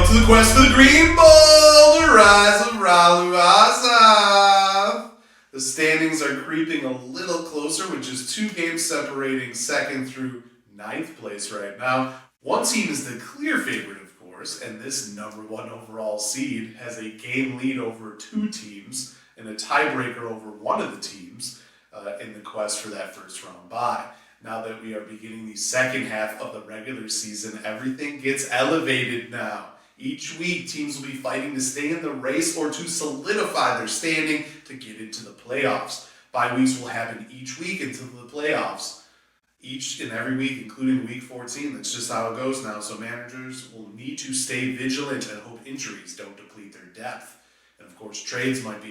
to the quest for the green ball, the rise of Azath. The standings are creeping a little closer, with just 2 games separating second through 9th place right now. One team is the clear favorite, of course, and this number 1 overall seed has a game lead over 2 teams and a tiebreaker over one of the teams in the quest for that first round bye. Now that we are beginning the second half of the regular season, everything gets elevated now. Each week, teams will be fighting to stay in the race or to solidify their standing to get into the playoffs. Bye weeks will happen each week until the playoffs. Each and every week, including week 14. That's just how it goes now. So managers will need to stay vigilant and hope injuries don't deplete their depth. And of course, trades might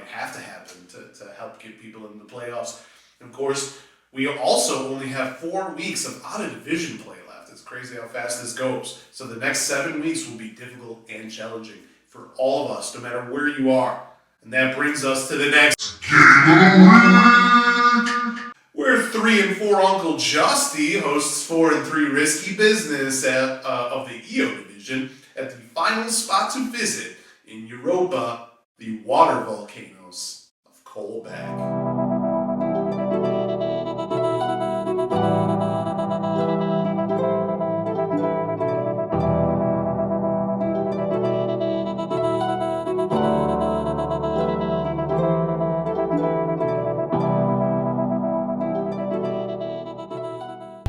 have to happen to help get people in the playoffs. And of course, we also only have 4 weeks of out-of-division play left. It's crazy how fast this goes. So the next 7 weeks will be difficult and challenging for all of us, no matter where you are. And that brings us to the next game of the week, where 3 and 4 Uncle Justy hosts 4 and 3 Risky Business of the EO division at the final spot to visit in Europa, the Water Volcanoes of Kolbeck.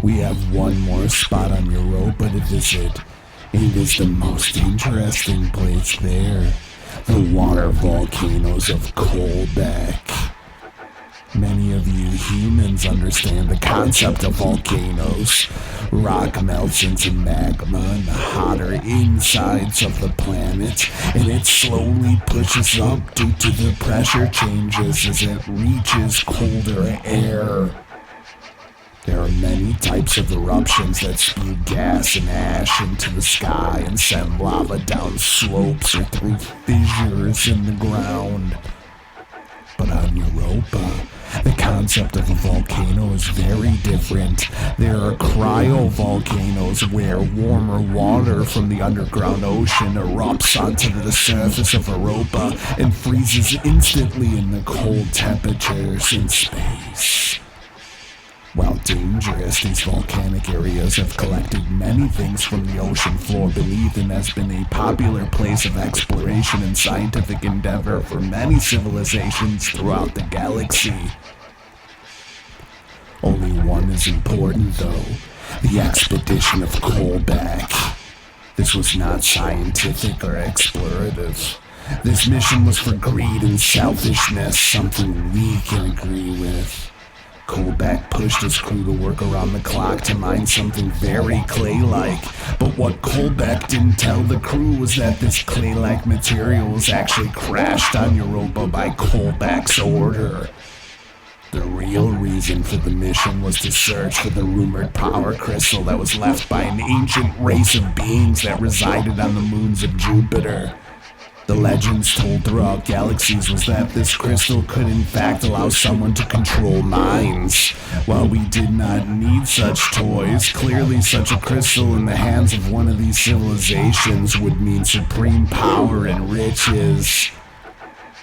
We have one more spot on Europa to visit. It is the most interesting place there. The Water Volcanoes of Kolbeck. Many of you humans understand the concept of volcanoes. Rock melts into magma in the hotter insides of the planet, and it slowly pushes up due to the pressure changes as it reaches colder air. There are many types of eruptions that spew gas and ash into the sky and send lava down slopes or through fissures in the ground. But on Europa, the concept of a volcano is very different. There are cryovolcanoes where warmer water from the underground ocean erupts onto the surface of Europa and freezes instantly in the cold temperatures in space. While dangerous, these volcanic areas have collected many things from the ocean floor beneath and has been a popular place of exploration and scientific endeavor for many civilizations throughout the galaxy. Only one is important, though: the expedition of Kolbeck. This was not scientific or explorative. This mission was for greed and selfishness, something we can agree with. Kolbeck pushed his crew to work around the clock to mine something very clay-like, but what Kolbeck didn't tell the crew was that this clay-like material was actually crashed on Europa by Kolbeck's order. The real reason for the mission was to search for the rumored power crystal that was left by an ancient race of beings that resided on the moons of Jupiter. The legends told throughout galaxies was that this crystal could in fact allow someone to control minds. While we did not need such toys, clearly such a crystal in the hands of one of these civilizations would mean supreme power and riches.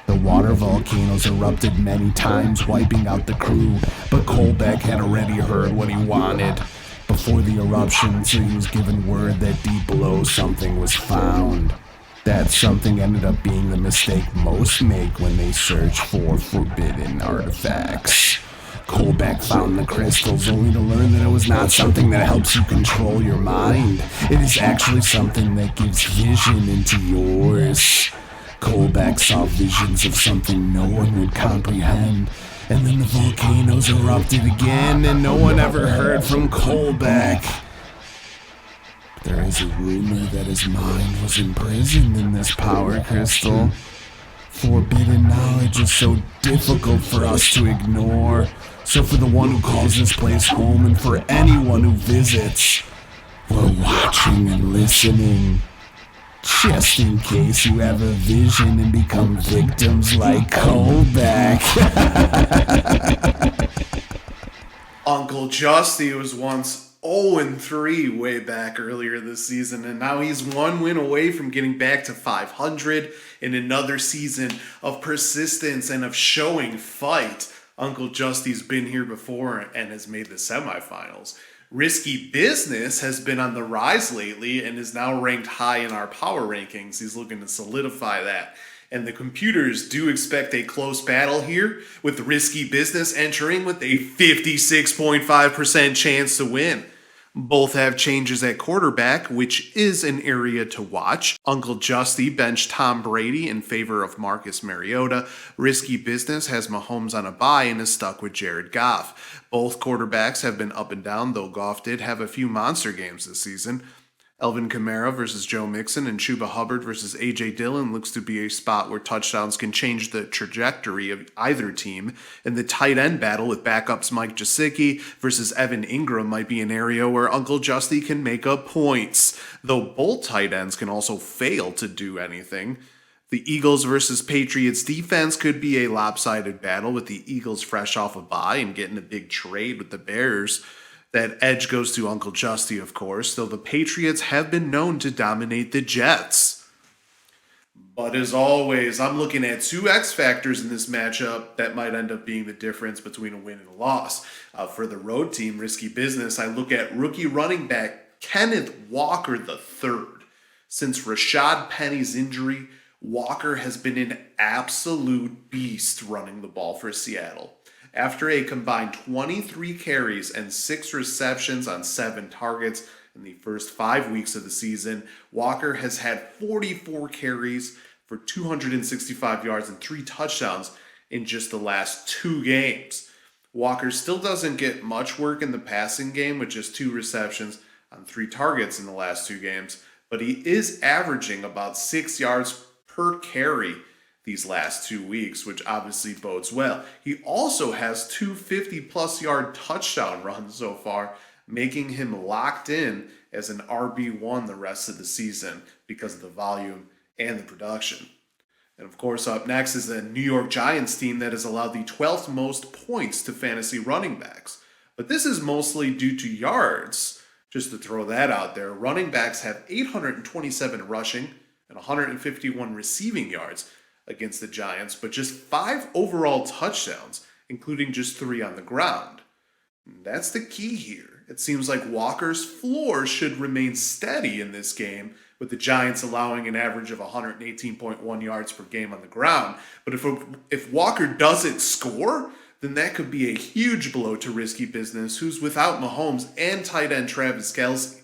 The water volcanoes erupted many times, wiping out the crew, but Kolbeck had already heard what he wanted. Before the eruptions, he was given word that deep below something was found. That something ended up being the mistake most make when they search for forbidden artifacts. Kolbeck found the crystals only to learn that it was not something that helps you control your mind. It is actually something that gives vision into yours. Kolbeck saw visions of something no one would comprehend, and then the volcanoes erupted again, and no one ever heard from Kolbeck. There is a rumor that his mind was imprisoned in this power crystal. Forbidden knowledge is so difficult for us to ignore. So for the one who calls this place home and for anyone who visits, we're watching and listening. Just in case you have a vision and become victims like Kolbeck. Uncle Justy was once 0-3 way back earlier this season, and now he's one win away from getting back to 500 in another season of persistence and of showing fight. Uncle Justy's been here before and has made the semifinals. Risky Business has been on the rise lately and is now ranked high in our power rankings. He's looking to solidify that. And the computers do expect a close battle here, with Risky Business entering with a 56.5% chance to win. Both have changes at quarterback, which is an area to watch. Uncle Justy benched Tom Brady in favor of Marcus Mariota. Risky Business has Mahomes on a bye and is stuck with Jared Goff. Both quarterbacks have been up and down, though Goff did have a few monster games this season. Alvin Kamara versus Joe Mixon and Chuba Hubbard versus A.J. Dillon looks to be a spot where touchdowns can change the trajectory of either team. And the tight end battle with backups Mike Gesicki versus Evan Ingram might be an area where Uncle Justy can make up points, though both tight ends can also fail to do anything. The Eagles versus Patriots defense could be a lopsided battle, with the Eagles fresh off a bye and getting a big trade with the Bears. That edge goes to Uncle Justy, of course, though the Patriots have been known to dominate the Jets. But as always, I'm looking at two X factors in this matchup that might end up being the difference between a win and a loss. For the road team, Risky Business, I look at rookie running back Kenneth Walker III. Since Rashad Penny's injury, Walker has been an absolute beast running the ball for Seattle. After a combined 23 carries and 6 receptions on 7 targets in the first 5 weeks of the season, Walker has had 44 carries for 265 yards and 3 touchdowns in just the last 2 games. Walker still doesn't get much work in the passing game with just 2 receptions on 3 targets in the last 2 games, but he is averaging about 6 yards per carry these last 2 weeks, which obviously bodes well. He also has 2 50-plus yard touchdown runs so far, making him locked in as an RB1 the rest of the season because of the volume and the production. And of course, up next is the New York Giants team that has allowed the 12th most points to fantasy running backs. But this is mostly due to yards. Just to throw that out there, running backs have 827 rushing and 151 receiving yards against the Giants, but just 5 overall touchdowns, including just 3 on the ground. That's the key here. It seems like Walker's floor should remain steady in this game, with the Giants allowing an average of 118.1 yards per game on the ground. But if Walker doesn't score, then that could be a huge blow to Risky Business, who's without Mahomes and tight end Travis Kelce.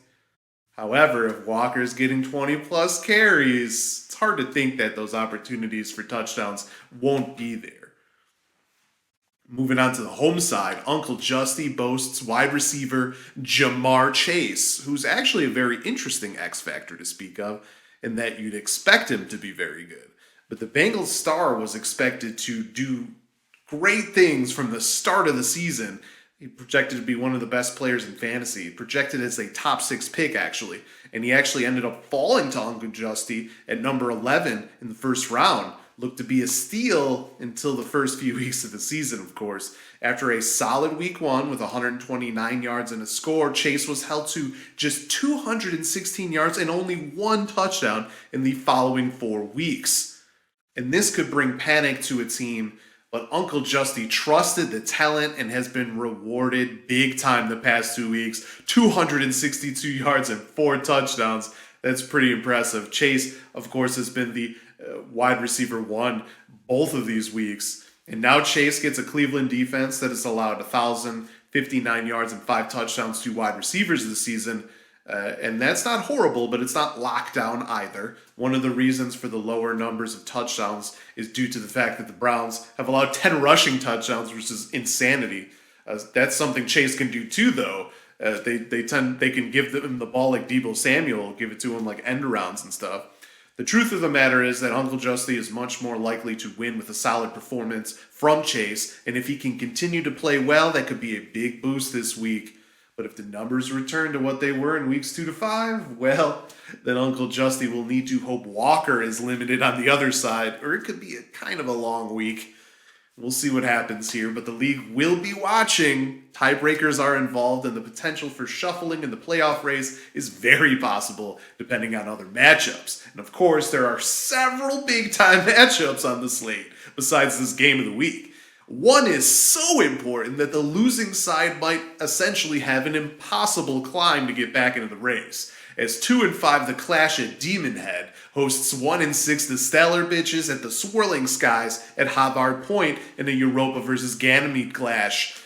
However, if Walker's getting 20-plus carries, it's hard to think that those opportunities for touchdowns won't be there. Moving on to the home side, Uncle Justy boasts wide receiver Jamar Chase, who's actually a very interesting X factor to speak of, in that you'd expect him to be very good. But the Bengals star was expected to do great things from the start of the season. He projected to be one of the best players in fantasy, projected as a top 6 pick, actually. And he actually ended up falling to Uncle Justy at number 11 in the first round. Looked to be a steal until the first few weeks of the season, of course. After a solid week 1 with 129 yards and a score, Chase was held to just 216 yards and only 1 touchdown in the following 4 weeks. And this could bring panic to a team, but Uncle Justy trusted the talent and has been rewarded big time the past 2 weeks. 262 yards and 4 touchdowns. That's pretty impressive. Chase, of course, has been the wide receiver 1 both of these weeks. And now Chase gets a Cleveland defense that has allowed 1,059 yards and 5 touchdowns to wide receivers this season. And that's not horrible, but it's not lockdown either. One of the reasons for the lower numbers of touchdowns is due to the fact that the Browns have allowed 10 rushing touchdowns, which is insanity. That's something Chase can do too, though. They can give them the ball like Deebo Samuel, give it to him like end arounds and stuff. The truth of the matter is that Uncle Justy is much more likely to win with a solid performance from Chase, and if he can continue to play well, that could be a big boost this week. But if the numbers return to what they were in weeks 2 to 5, well, then Uncle Justy will need to hope Walker is limited on the other side, or it could be a kind of a long week. We'll see what happens here, but the league will be watching. Tiebreakers are involved, and the potential for shuffling in the playoff race is very possible, depending on other matchups. And of course, there are several big-time matchups on the slate, besides this game of the week. One is so important that the losing side might essentially have an impossible climb to get back into the race. As 2 and 5, the Clash at Demon Head hosts 1 and 6, the Stellar Bitches at the Swirling Skies at Havard Point in a Europa versus Ganymede clash.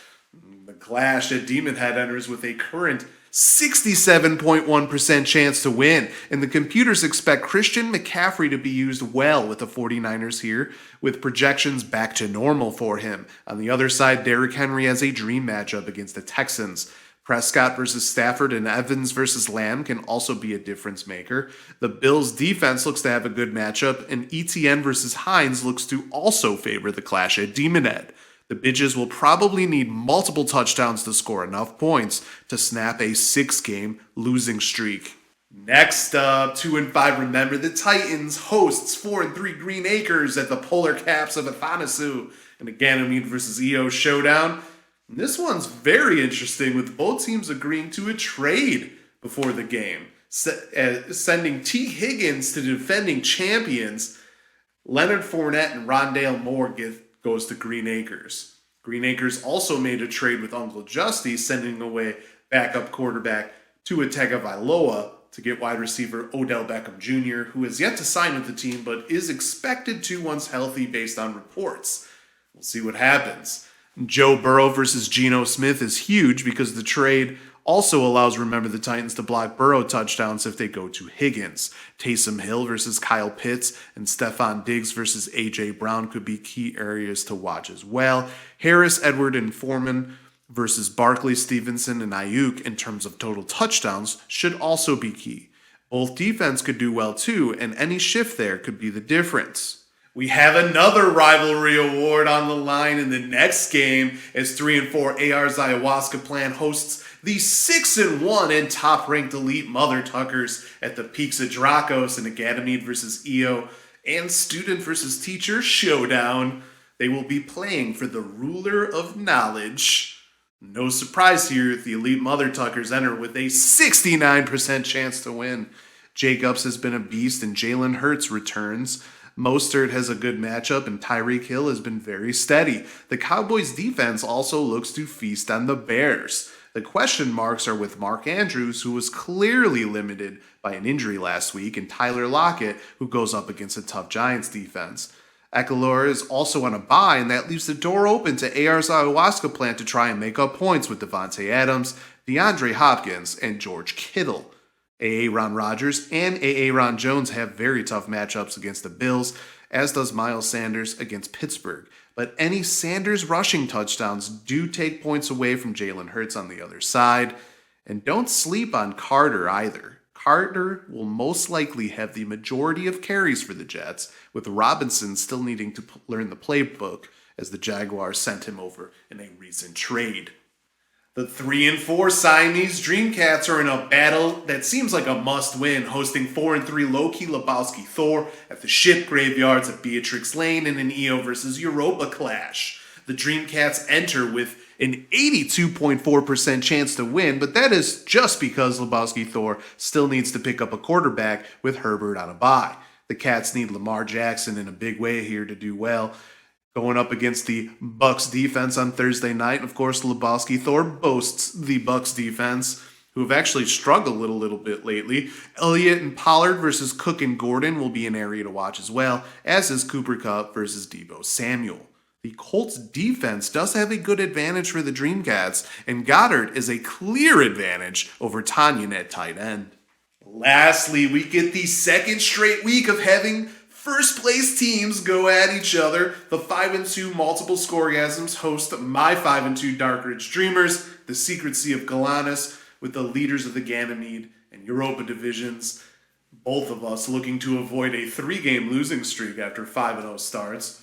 The Clash at Demon Head enters with a current 67.1% chance to win, and the computers expect Christian McCaffrey to be used well with the 49ers here, with projections back to normal for him. On the other side, Derrick Henry has a dream matchup against the Texans. Prescott versus Stafford and Evans versus Lamb can also be a difference maker. The Bills' defense looks to have a good matchup, and ETN versus Hines looks to also favor the Clash at Demon Head. The Bitches will probably need multiple touchdowns to score enough points to snap a 6-game losing streak. Next up, 2 and 5, remember the Titans hosts 4 and 3 Green Acres at the Polar Caps of Athanasu in a Ganymede versus EO showdown. This one's very interesting, with both teams agreeing to a trade before the game, sending T. Higgins to defending champions. Leonard Fournette and Rondale Moore goes to Green Acres. Green Acres also made a trade with Uncle Justy, sending away backup quarterback Tua Tagovailoa to get wide receiver Odell Beckham Jr., who has yet to sign with the team but is expected to once healthy based on reports. We'll see what happens. Joe Burrow versus Geno Smith is huge because the trade also allows Remember the Titans to block Burrow touchdowns if they go to Higgins. Taysom Hill versus Kyle Pitts and Stephon Diggs versus A.J. Brown could be key areas to watch as well. Harris, Edward, and Foreman versus Barkley, Stevenson, and Ayuk in terms of total touchdowns should also be key. Both defense could do well too, and any shift there could be the difference. We have another rivalry award on the line in the next game as 3 and 4 AR's Ayahuasca Plan hosts the 6 and 1 and top-ranked elite Mother Tuckers at the Peaks of Dracos in a Ganymede versus EO and Student versus Teacher showdown. They will be playing for the Ruler of Knowledge. No surprise here, the elite Mother Tuckers enter with a 69% chance to win. Jacobs has been a beast and Jalen Hurts returns. Mostert has a good matchup, and Tyreek Hill has been very steady. The Cowboys' defense also looks to feast on the Bears. The question marks are with Mark Andrews, who was clearly limited by an injury last week, and Tyler Lockett, who goes up against a tough Giants defense. Eckler is also on a bye, and that leaves the door open to AR's Ayahuasca Plan to try and make up points with Devontae Adams, DeAndre Hopkins, and George Kittle. Aaron Rodgers and Aaron Jones have very tough matchups against the Bills, as does Miles Sanders against Pittsburgh. But any Sanders rushing touchdowns do take points away from Jalen Hurts on the other side. And don't sleep on Carter either. Carter will most likely have the majority of carries for the Jets, with Robinson still needing to learn the playbook as the Jaguars sent him over in a recent trade. The 3 and 4 Siamese Dreamcats are in a battle that seems like a must-win, hosting 4 and 3 Loki Lebowski Thor at the ship graveyards at Beatrix Lane in an EO versus Europa clash. The Dreamcats enter with an 82.4% chance to win, but that is just because Lebowski Thor still needs to pick up a quarterback with Herbert on a bye. The Cats need Lamar Jackson in a big way here to do well. Going up against the Bucs defense on Thursday night, of course, Lebowski Thor boasts the Bucs defense, who have actually struggled a little bit lately. Elliott and Pollard versus Cook and Gordon will be an area to watch as well, as is Cooper Kupp versus Deebo Samuel. The Colts defense does have a good advantage for the Dreamcats, and Goddard is a clear advantage over Tanyan at tight end. Lastly, we get the second straight week of having first place teams go at each other. The 5 and 2 Multiple Scoregasms host my 5 and 2 Dark Ridge Dreamers, the Secret Sea of Galanis, with the leaders of the Ganymede and Europa divisions. Both of us looking to avoid a 3-game losing streak after 5-0 starts.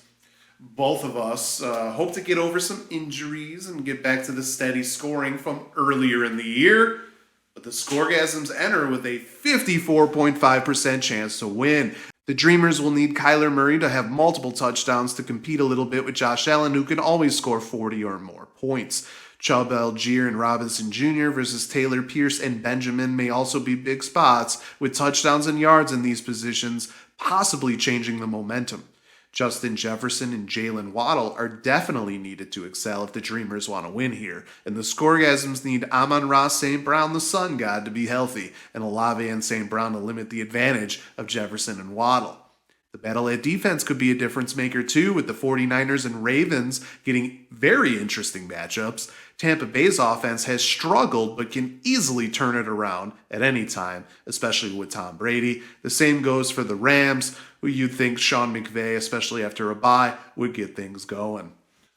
Both of us hope to get over some injuries and get back to the steady scoring from earlier in the year. But the Scoregasms enter with a 54.5% chance to win. The Dreamers will need Kyler Murray to have multiple touchdowns to compete a little bit with Josh Allen, who can always score 40 or more points. Chubb, Algier, and Robinson Jr. versus Taylor, Pierce, and Benjamin may also be big spots, with touchdowns and yards in these positions possibly changing the momentum. Justin Jefferson and Jalen Waddle are definitely needed to excel if the Dreamers want to win here, and the Scoregasms need Amon-Ra St. Brown, the sun god, to be healthy, and Olave and St. Brown to limit the advantage of Jefferson and Waddle. The battle at defense could be a difference maker too, with the 49ers and Ravens getting very interesting matchups. Tampa Bay's offense has struggled but can easily turn it around at any time, especially with Tom Brady. The same goes for the Rams, who you'd think Sean McVay, especially after a bye, would get things going.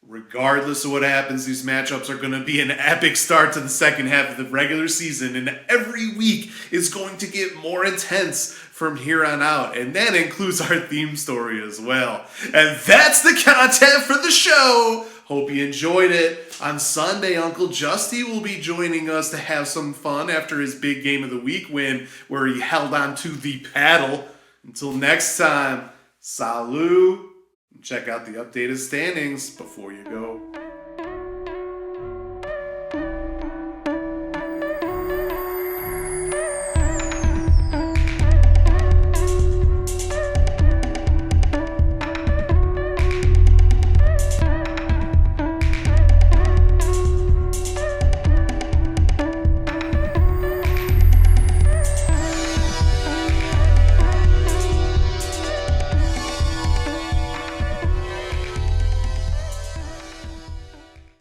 Regardless of what happens, these matchups are going to be an epic start to the second half of the regular season, and every week is going to get more intense from here on out, and that includes our theme story as well. And that's the content for the show. Hope you enjoyed it. On Sunday, Uncle Justy will be joining us to have some fun after his big game of the week win, where he held on to the paddle. Until next time, salut. Check out the updated standings before you go.